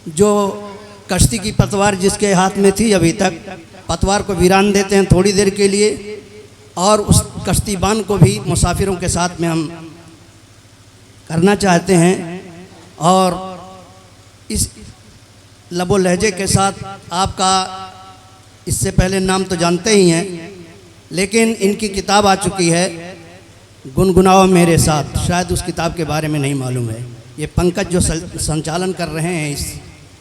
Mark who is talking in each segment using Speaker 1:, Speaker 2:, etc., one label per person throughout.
Speaker 1: जो कश्ती की पतवार जिसके हाथ में थी, अभी तक पतवार को वीरान देते हैं थोड़ी देर के लिए, और उस कश्तीबान को भी मुसाफिरों के साथ में हम करना चाहते हैं। और इस लबो लहजे के साथ आपका इससे पहले नाम तो जानते ही हैं, लेकिन इनकी किताब आ चुकी है गुनगुनाओ मेरे साथ, शायद उस किताब के बारे में नहीं मालूम है। ये पंकज जो संचालन कर रहे हैं इस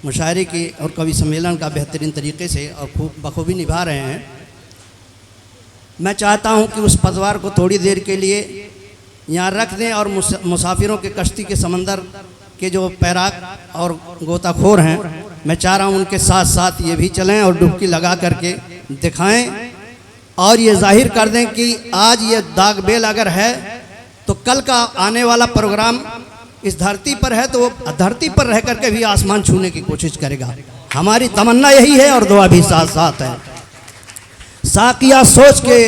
Speaker 1: मुशायरे की और कवि सम्मेलन का बेहतरीन तरीके से और खूब बखूबी निभा रहे हैं। मैं चाहता हूं कि उस पतवार को थोड़ी देर के लिए यहाँ रख दें और मुसाफिरों के कश्ती के समंदर के जो पैराक और गोताखोर हैं, मैं चाह रहा हूँ उनके साथ साथ ये भी चलें और डुबकी लगा करके दिखाएं और ये जाहिर कर दें कि आज ये दागबेल अगर है तो कल का आने वाला प्रोग्राम इस धरती पर है तो वो धरती पर रह करके भी आसमान छूने की कोशिश करेगा। हमारी तमन्ना यही है और दुआ भी साथ साथ है। साकिया सोच के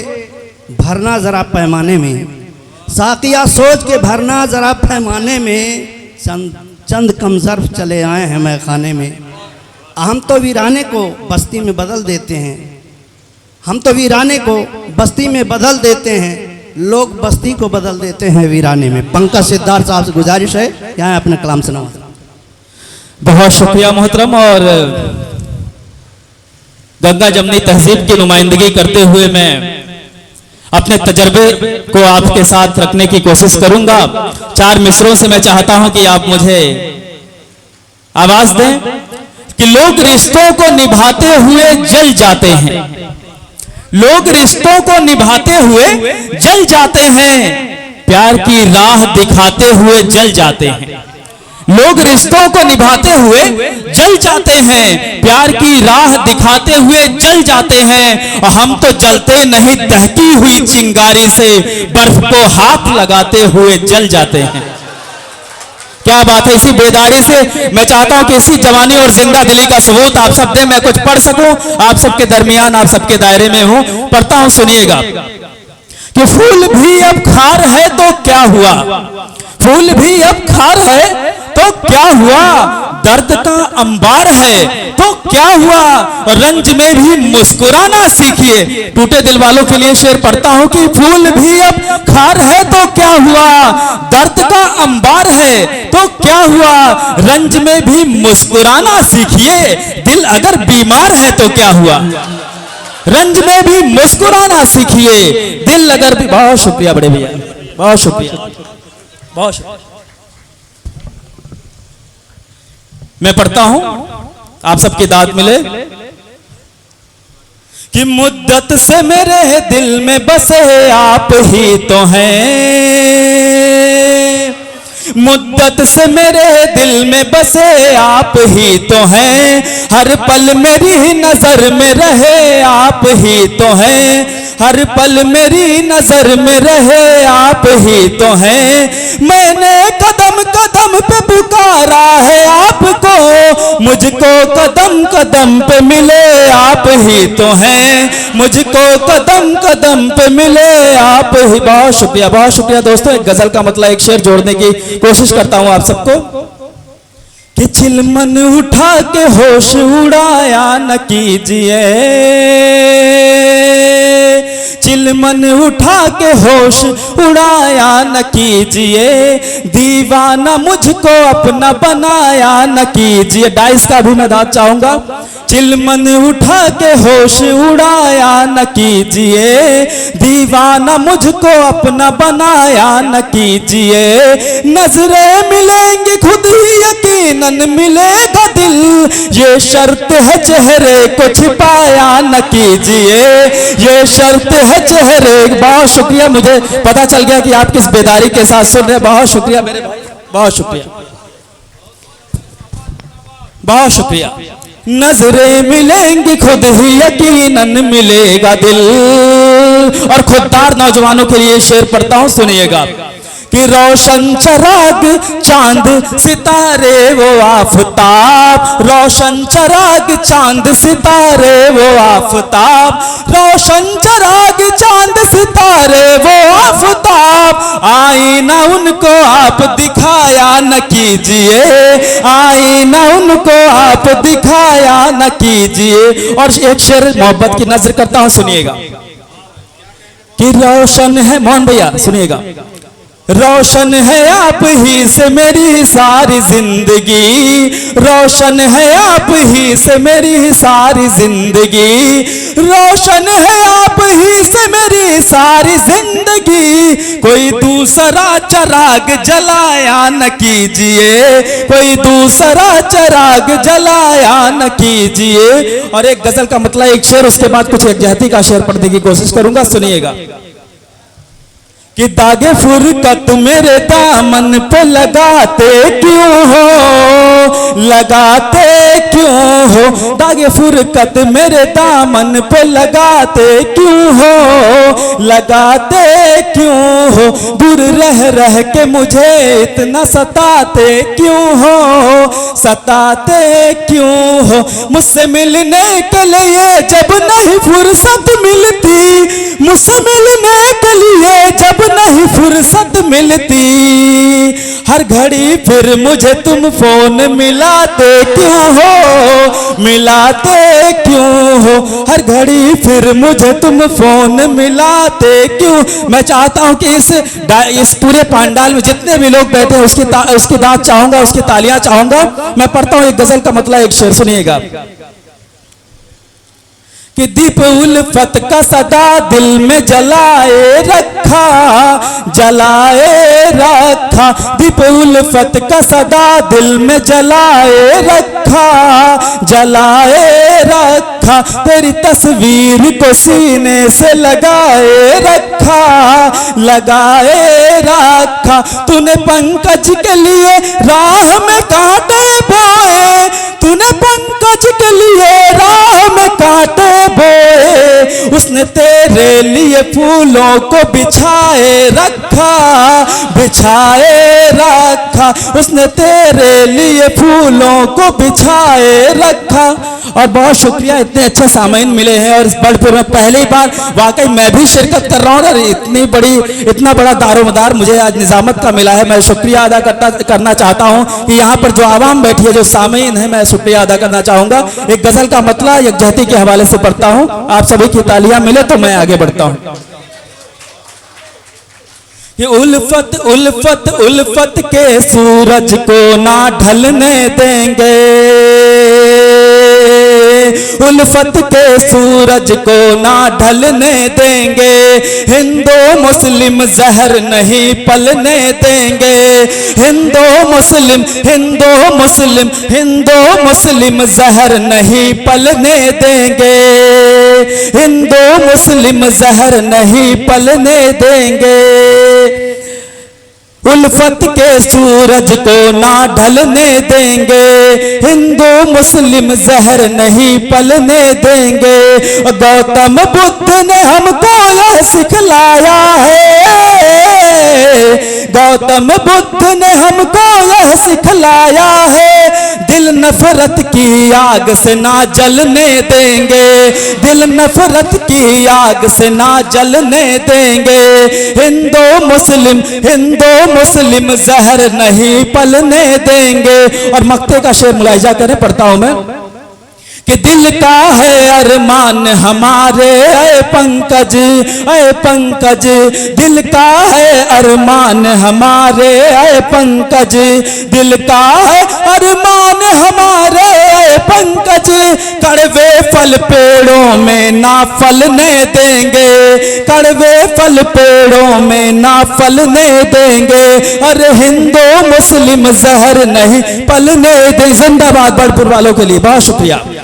Speaker 1: भरना ज़रा पैमाने में, साकिया सोच के भरना ज़रा पैमाने में, चंद कम ज़र्फ चले आए हैं मैं खाने में। हम तो वीराने को बस्ती में बदल देते हैं, हम तो वीराने को बस्ती में बदल देते हैं, लोग बस्ती को बदल देते हैं वीराने में। पंकज सिद्धार्थ साहब से गुजारिश है यहाँ अपने कलाम सुनाओ।
Speaker 2: बहुत शुक्रिया मोहतरम। और गंगा जमनी तहजीब की नुमाइंदगी करते हुए मैं अपने तजर्बे को आपके साथ रखने की कोशिश करूंगा। 4 मिसरों से मैं चाहता हूं कि आप मुझे आवाज दें कि लोग रिश्तों को निभाते हुए जल जाते हैं, लोग रिश्तों को निभाते हुए जल जाते हैं, प्यार की राह दिखाते हुए जल जाते हैं। लोग रिश्तों को निभाते हुए जल जाते हैं, प्यार की राह दिखाते हुए जल जाते हैं। और हम तो जलते नहीं, दहकी हुई चिंगारी से बर्फ को हाथ लगाते हुए जल जाते हैं। क्या बात है। इसी बेदारी से मैं चाहता हूं कि इसी जवानी और जिंदा दिली का सबूत आप सब दें, मैं कुछ पढ़ सकूं, आप सबके दरमियान, आप सबके दायरे में हूं। पढ़ता हूं, सुनिएगा कि फूल भी अब खार है तो क्या हुआ, फूल भी अब खार है तो क्या हुआ, दर्द का अंबार है तो क्या हुआ, रंज में भी मुस्कुराना सीखिए। टूटे दिल वालों के लिए शेर पढ़ता हूं कि फूल भी अब खार है तो क्या हुआ, दर्द का अंबार है तो क्या हुआ, रंज में भी मुस्कुराना सीखिए। दिल अगर बीमार है तो क्या हुआ, रंज में भी मुस्कुराना सीखिए। दिल अगर भी। बहुत शुक्रिया बड़े भैया, बहुत शुक्रिया, बहुत शुक्रिया। मैं पढ़ता हूं, आप सबकी दाद मिले कि मुद्दत से मेरे दिल में बसे आप ही तो हैं, मुद्दत से मेरे दिल में बसे आप ही तो हैं, हर पल मेरी नजर में रहे आप ही तो हैं, हर पल मेरी नजर में रहे आप ही तो हैं। मैंने कदम कदम पे पुकारा है आपको, मुझको कदम कदम पे मिले आप ही तो हैं, मुझको कदम कदम पे मिले आप ही। बहुत शुक्रिया, बहुत शुक्रिया दोस्तों। एक गजल का मतलब एक शेर जोड़ने की कोशिश करता हूं आप सबको कि चिलमन उठा के होश उड़ाया न कीजिए, चिलमन उठा के होश उड़ाया न कीजिए, दीवाना मुझको अपना बनाया न कीजिए। डाइस का भी मैं दाद चाहूंगा। चिलमन उठा के होश उड़ाया न कीजिए, दीवाना मुझको अपना बनाया न कीजिए। नजरें मिलेंगी खुद ही यकीनन मिलेगा दिल, ये शर्त है चेहरे को छिपाया न कीजिए, ये शर्त है चेहरे। बहुत शुक्रिया, मुझे पता चल गया कि आप किस बेदारी के साथ सुन रहे हैं। बहुत शुक्रिया मेरे भाई, बहुत शुक्रिया, बहुत शुक्रिया। नजरें मिलेंगी खुद ही यकीनन मिलेगा दिल। और खुददार नौजवानों के लिए शेर पढ़ता हूं, सुनिएगा कि रोशन चराग चांद सितारे वो आफताब, रोशन चराग चांद सितारे वो आफताब, रोशन चराग चांद सितारे वो आफताब, आईना उनको आप दिखाया न कीजिए, आईना उनको आप दिखाया न कीजिए। और एक शेर मोहब्बत की नजर करता हूं, सुनिएगा कि रोशन है, मोहन भैया सुनिएगा, रोशन है आप ही से मेरी सारी जिंदगी, रोशन है आप ही से मेरी सारी जिंदगी, रोशन है आप ही से मेरी सारी जिंदगी, कोई दूसरा चराग जलाया न कीजिए, कोई दूसरा चराग जलाया न कीजिए। और एक गजल का मतलब एक शेर, उसके बाद कुछ यकजहती का शेर पढ़ने की कोशिश करूंगा, सुनिएगा कि दागे फुरकत मेरे दामन पे लगाते क्यों हो, लगाते क्यों हो, दागे फुरकत मेरे दामन पे लगाते क्यों हो, लगाते क्यों हो, दूर रह रह के मुझे इतना सताते क्यों हो, सताते क्यों हो, मुझसे मिलने के लिए जब नहीं फुर्सत मिलती, मुझसे मिलने के लिए जब नहीं फुर्सत मिलती, हर घड़ी फिर मुझे तुम फोन मिलाते क्यों हो, मिलाते क्यों हो, हर घड़ी फिर मुझे तुम फोन मिलाते क्यों। मैं चाहता हूं कि इस पूरे पंडाल में जितने भी लोग बैठे हैं उसकी दाद चाहूंगा, उसकी तालियां चाहूंगा। मैं पढ़ता हूं एक गजल का मतलब, एक शेर सुनिएगा कि दीप उल्फत का सदा दिल में जलाए रखा, जलाए रखा, दीप उल्फत का सदा दिल में जलाए रखा, जलाए रखा, तेरी तस्वीर को सीने से लगाए रखा, लगाए रखा, तूने पंकज के लिए राह में कांटे बोए, तूने पंकज के लिए राह में कांटे बोए, उसने तेरे लिए फूलों को बिछाए रखा, बिछाए रखा, उसने तेरे लिए फूलों को बिछाए रखा। और बहुत शुक्रिया, इतने अच्छे सामीन मिले हैं और इस बड़पुर में पहली बार वाकई मैं भी शिरकत कर रहा हूँ और इतना बड़ा दारोमदार मुझे आज निजामत का मिला है। मैं शुक्रिया अदा करना चाहता हूँ कि यहाँ पर जो आवाम बैठी है, जो सामीन है, मैं शुक्रिया अदा करना चाहूंगा। एक गजल का मतलब यकजहती के हवाले से पढ़ता हूँ, आप सभी की तालियां मिले तो मैं आगे बढ़ता हूँ। कि उल्फत उल्फत उल्फत के सूरज को ना ढलने देंगे, उल्फत के सूरज को ना ढलने देंगे, हिंदू मुस्लिम जहर नहीं पलने देंगे, हिंदू मुस्लिम हिंदू मुस्लिम हिंदू मुस्लिम जहर नहीं पलने देंगे, हिंदू मुस्लिम जहर नहीं पलने देंगे, उल्फत के सूरज को ना ढलने देंगे, हिंदू मुस्लिम जहर नहीं पलने देंगे। गौतम बुद्ध ने हमको यह सिखलाया है, गौतम बुद्ध ने हमको यह सिखलाया है, दिल नफरत की आग से ना जलने देंगे, दिल नफरत की आग से ना जलने देंगे, हिंदू मुस्लिम जहर नहीं पलने देंगे। और मक्ते का शेर मुलाहिजा करें, पढ़ता हूं मैं कि दिल का है अरमान हमारे ऐ पंकज, ऐ पंकज, दिल का है अरमान हमारे ऐ पंकज, दिल का है अरमान हमारे ऐ पंकज, कड़वे फल पेड़ों में ना फलने देंगे, कड़वे फल पेड़ों में ना फलने देंगे, अरे हिंदू मुस्लिम जहर नहीं पलने देंगे। जिंदाबाद बड़पुर वालों के लिए बहुत शुक्रिया।